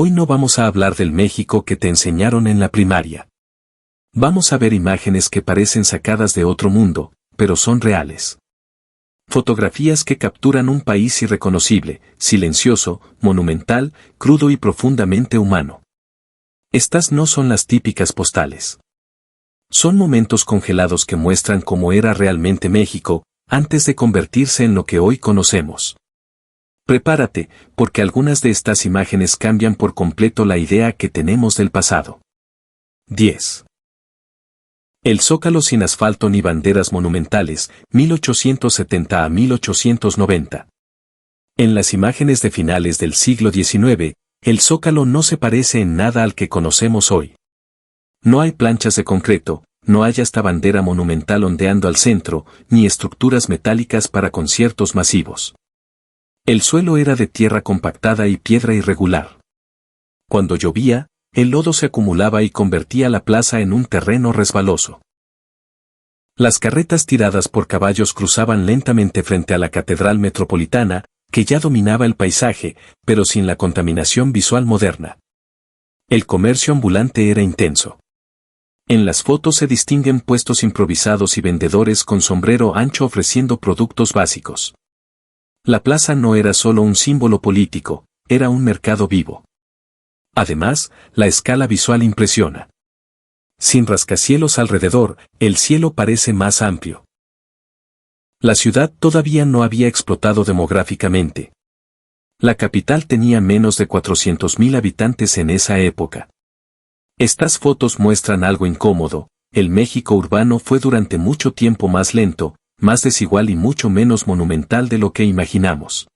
Hoy no vamos a hablar del México que te enseñaron en la primaria. Vamos a ver imágenes que parecen sacadas de otro mundo, pero son reales. Fotografías que capturan un país irreconocible, silencioso, monumental, crudo y profundamente humano. Estas no son las típicas postales. Son momentos congelados que muestran cómo era realmente México, antes de convertirse en lo que hoy conocemos. Prepárate, porque algunas de estas imágenes cambian por completo la idea que tenemos del pasado. 10. El Zócalo sin asfalto ni banderas monumentales, 1870 a 1890. En las imágenes de finales del siglo XIX, el Zócalo no se parece en nada al que conocemos hoy. No hay planchas de concreto, no hay hasta bandera monumental ondeando al centro, ni estructuras metálicas para conciertos masivos. El suelo era de tierra compactada y piedra irregular. Cuando llovía, el lodo se acumulaba y convertía la plaza en un terreno resbaloso. Las carretas tiradas por caballos cruzaban lentamente frente a la Catedral Metropolitana, que ya dominaba el paisaje, pero sin la contaminación visual moderna. El comercio ambulante era intenso. En las fotos se distinguen puestos improvisados y vendedores con sombrero ancho ofreciendo productos básicos. La plaza no era solo un símbolo político, era un mercado vivo. Además, la escala visual impresiona. Sin rascacielos alrededor, el cielo parece más amplio. La ciudad todavía no había explotado demográficamente. La capital tenía menos de 400.000 habitantes en esa época. Estas fotos muestran algo incómodo: el México urbano fue durante mucho tiempo más lento, más desigual y mucho menos monumental de lo que imaginamos.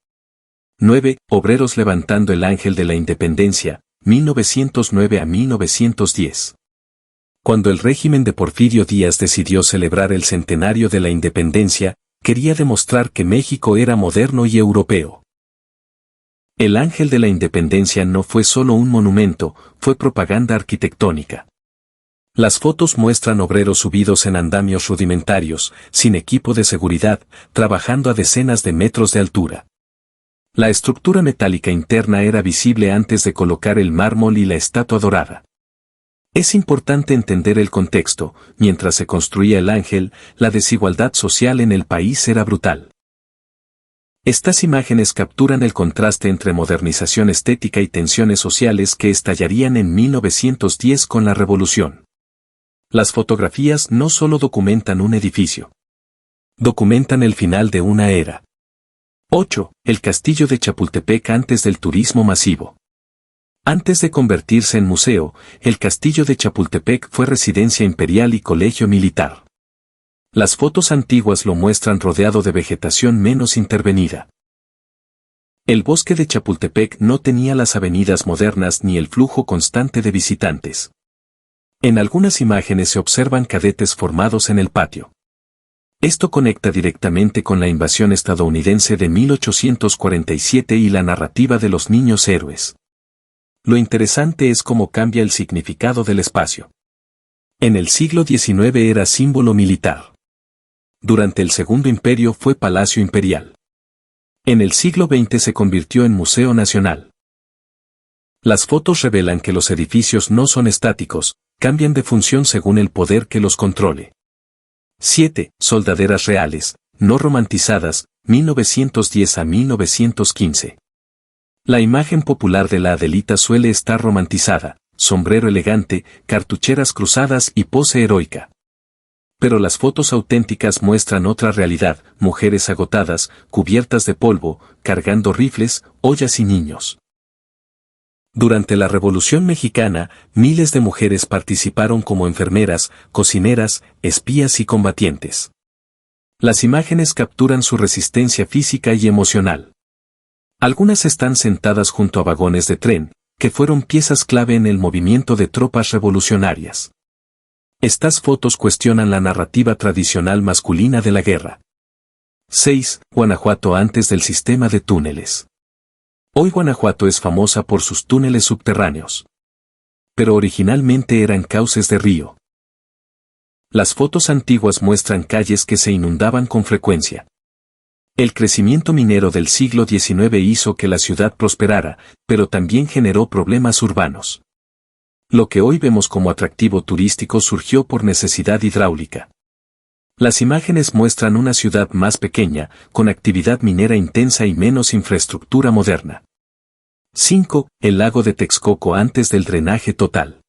9. Obreros levantando el Ángel de la Independencia, 1909 a 1910. Cuando el régimen de Porfirio Díaz decidió celebrar el centenario de la independencia, quería demostrar que México era moderno y europeo. El Ángel de la Independencia no fue solo un monumento, fue propaganda arquitectónica. Las fotos muestran obreros subidos en andamios rudimentarios, sin equipo de seguridad, trabajando a decenas de metros de altura. La estructura metálica interna era visible antes de colocar el mármol y la estatua dorada. Es importante entender el contexto: mientras se construía el Ángel, la desigualdad social en el país era brutal. Estas imágenes capturan el contraste entre modernización estética y tensiones sociales que estallarían en 1910 con la Revolución. Las fotografías no solo documentan un edificio. Documentan el final de una era. 8. El Castillo de Chapultepec antes del turismo masivo. Antes de convertirse en museo, el Castillo de Chapultepec fue residencia imperial y colegio militar. Las fotos antiguas lo muestran rodeado de vegetación menos intervenida. El bosque de Chapultepec no tenía las avenidas modernas ni el flujo constante de visitantes. En algunas imágenes se observan cadetes formados en el patio. Esto conecta directamente con la invasión estadounidense de 1847 y la narrativa de los niños héroes. Lo interesante es cómo cambia el significado del espacio. En el siglo XIX era símbolo militar. Durante el Segundo Imperio fue Palacio Imperial. En el siglo XX se convirtió en Museo Nacional. Las fotos revelan que los edificios no son estáticos, cambian de función según el poder que los controle. 7. Soldaderas reales, no romantizadas, 1910 a 1915. La imagen popular de la Adelita suele estar romantizada: sombrero elegante, cartucheras cruzadas y pose heroica. Pero las fotos auténticas muestran otra realidad: mujeres agotadas, cubiertas de polvo, cargando rifles, ollas y niños. Durante la Revolución Mexicana, miles de mujeres participaron como enfermeras, cocineras, espías y combatientes. Las imágenes capturan su resistencia física y emocional. Algunas están sentadas junto a vagones de tren, que fueron piezas clave en el movimiento de tropas revolucionarias. Estas fotos cuestionan la narrativa tradicional masculina de la guerra. 6. Guanajuato antes del sistema de túneles. Hoy Guanajuato es famosa por sus túneles subterráneos. Pero originalmente eran cauces de río. Las fotos antiguas muestran calles que se inundaban con frecuencia. El crecimiento minero del siglo XIX hizo que la ciudad prosperara, pero también generó problemas urbanos. Lo que hoy vemos como atractivo turístico surgió por necesidad hidráulica. Las imágenes muestran una ciudad más pequeña, con actividad minera intensa y menos infraestructura moderna. 5. El lago de Texcoco antes del drenaje total.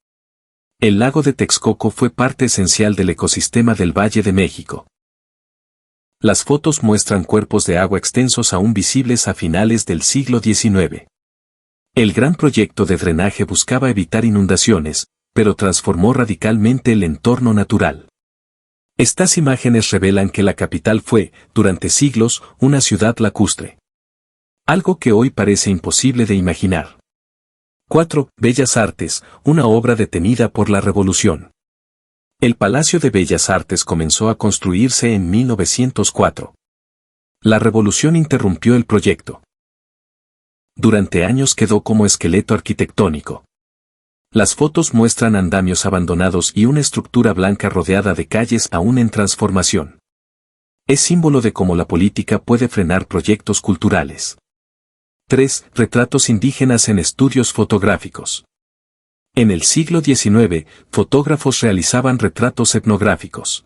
El lago de Texcoco fue parte esencial del ecosistema del Valle de México. Las fotos muestran cuerpos de agua extensos aún visibles a finales del siglo XIX. El gran proyecto de drenaje buscaba evitar inundaciones, pero transformó radicalmente el entorno natural. Estas imágenes revelan que la capital fue, durante siglos, una ciudad lacustre. Algo que hoy parece imposible de imaginar. 4. Bellas Artes, una obra detenida por la Revolución. El Palacio de Bellas Artes comenzó a construirse en 1904. La Revolución interrumpió el proyecto. Durante años quedó como esqueleto arquitectónico. Las fotos muestran andamios abandonados y una estructura blanca rodeada de calles aún en transformación. Es símbolo de cómo la política puede frenar proyectos culturales. 3. Retratos indígenas en estudios fotográficos. En el siglo XIX, fotógrafos realizaban retratos etnográficos.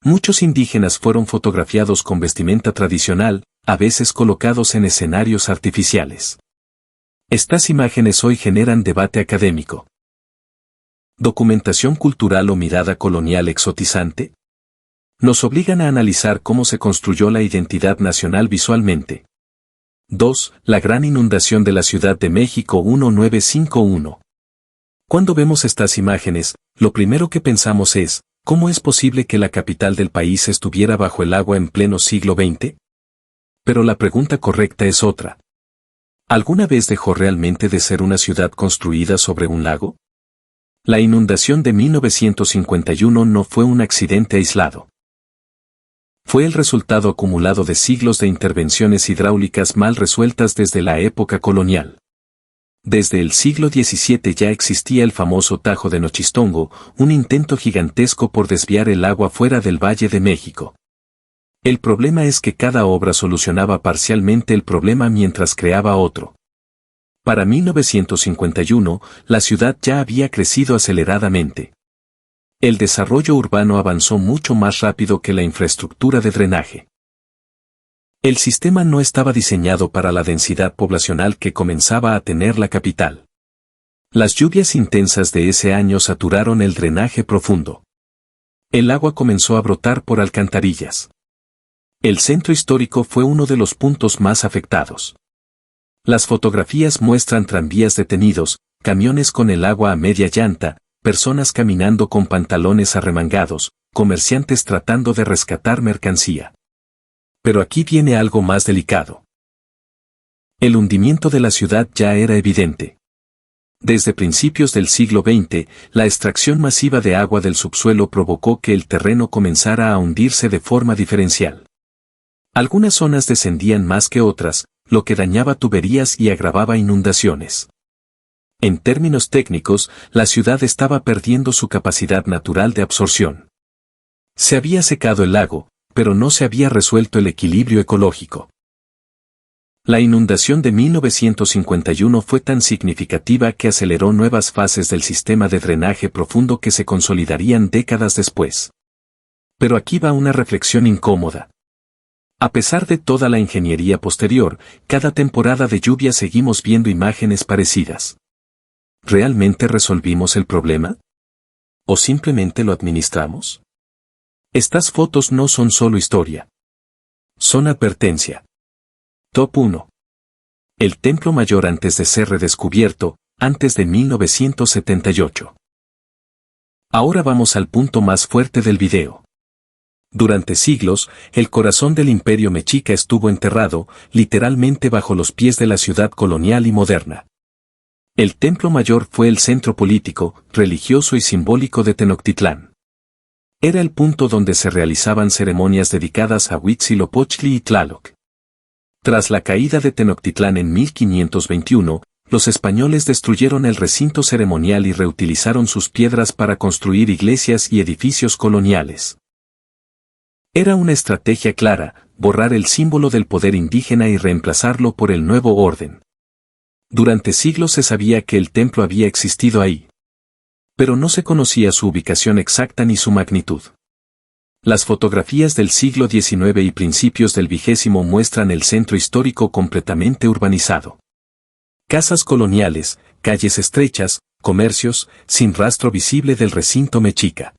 Muchos indígenas fueron fotografiados con vestimenta tradicional, a veces colocados en escenarios artificiales. Estas imágenes hoy generan debate académico. ¿Documentación cultural o mirada colonial exotizante? Nos obligan a analizar cómo se construyó la identidad nacional visualmente. 2. La gran inundación de la Ciudad de México 1951. Cuando vemos estas imágenes, lo primero que pensamos es, ¿cómo es posible que la capital del país estuviera bajo el agua en pleno siglo XX? Pero la pregunta correcta es otra. ¿Alguna vez dejó realmente de ser una ciudad construida sobre un lago? La inundación de 1951 no fue un accidente aislado. Fue el resultado acumulado de siglos de intervenciones hidráulicas mal resueltas desde la época colonial. Desde el siglo XVII ya existía el famoso Tajo de Nochistongo, un intento gigantesco por desviar el agua fuera del Valle de México. El problema es que cada obra solucionaba parcialmente el problema mientras creaba otro. Para 1951, la ciudad ya había crecido aceleradamente. El desarrollo urbano avanzó mucho más rápido que la infraestructura de drenaje. El sistema no estaba diseñado para la densidad poblacional que comenzaba a tener la capital. Las lluvias intensas de ese año saturaron el drenaje profundo. El agua comenzó a brotar por alcantarillas. El centro histórico fue uno de los puntos más afectados. Las fotografías muestran tranvías detenidos, camiones con el agua a media llanta, personas caminando con pantalones arremangados, comerciantes tratando de rescatar mercancía. Pero aquí viene algo más delicado. El hundimiento de la ciudad ya era evidente. Desde principios del siglo XX, la extracción masiva de agua del subsuelo provocó que el terreno comenzara a hundirse de forma diferencial. Algunas zonas descendían más que otras, lo que dañaba tuberías y agravaba inundaciones. En términos técnicos, la ciudad estaba perdiendo su capacidad natural de absorción. Se había secado el lago, pero no se había resuelto el equilibrio ecológico. La inundación de 1951 fue tan significativa que aceleró nuevas fases del sistema de drenaje profundo que se consolidarían décadas después. Pero aquí va una reflexión incómoda. A pesar de toda la ingeniería posterior, cada temporada de lluvia seguimos viendo imágenes parecidas. ¿Realmente resolvimos el problema? ¿O simplemente lo administramos? Estas fotos no son solo historia. Son advertencia. Top 1. El Templo Mayor antes de ser redescubierto, antes de 1978. Ahora vamos al punto más fuerte del video. Durante siglos, el corazón del imperio mexica estuvo enterrado, literalmente bajo los pies de la ciudad colonial y moderna. El Templo Mayor fue el centro político, religioso y simbólico de Tenochtitlán. Era el punto donde se realizaban ceremonias dedicadas a Huitzilopochtli y Tlaloc. Tras la caída de Tenochtitlán en 1521, los españoles destruyeron el recinto ceremonial y reutilizaron sus piedras para construir iglesias y edificios coloniales. Era una estrategia clara, borrar el símbolo del poder indígena y reemplazarlo por el nuevo orden. Durante siglos se sabía que el templo había existido ahí. Pero no se conocía su ubicación exacta ni su magnitud. Las fotografías del siglo XIX y principios del XX muestran el centro histórico completamente urbanizado. Casas coloniales, calles estrechas, comercios, sin rastro visible del recinto mexica.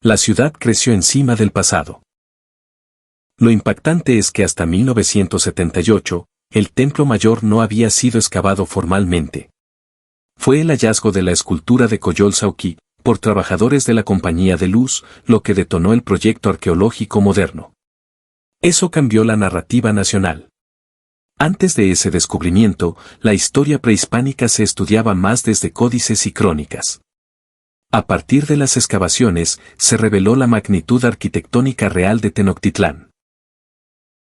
La ciudad creció encima del pasado. Lo impactante es que hasta 1978, el Templo Mayor no había sido excavado formalmente. Fue el hallazgo de la escultura de Coyolxauhqui, por trabajadores de la Compañía de Luz, lo que detonó el proyecto arqueológico moderno. Eso cambió la narrativa nacional. Antes de ese descubrimiento, la historia prehispánica se estudiaba más desde códices y crónicas. A partir de las excavaciones, se reveló la magnitud arquitectónica real de Tenochtitlán.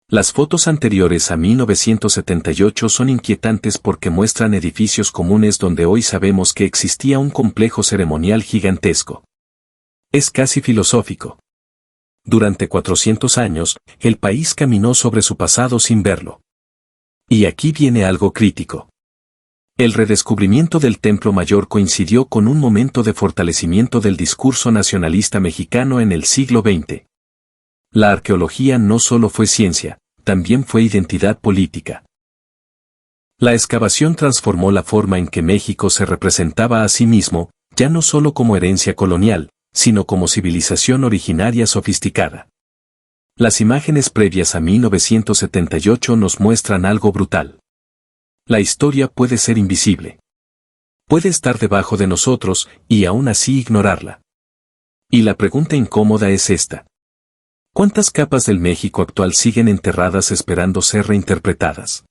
Las fotos anteriores a 1978 son inquietantes porque muestran edificios comunes donde hoy sabemos que existía un complejo ceremonial gigantesco. Es casi filosófico. Durante 400 años, el país caminó sobre su pasado sin verlo. Y aquí viene algo crítico. El redescubrimiento del Templo Mayor coincidió con un momento de fortalecimiento del discurso nacionalista mexicano en el siglo XX. La arqueología no solo fue ciencia, también fue identidad política. La excavación transformó la forma en que México se representaba a sí mismo, ya no solo como herencia colonial, sino como civilización originaria sofisticada. Las imágenes previas a 1978 nos muestran algo brutal. La historia puede ser invisible. Puede estar debajo de nosotros y aún así ignorarla. Y la pregunta incómoda es esta. ¿Cuántas capas del México actual siguen enterradas esperando ser reinterpretadas?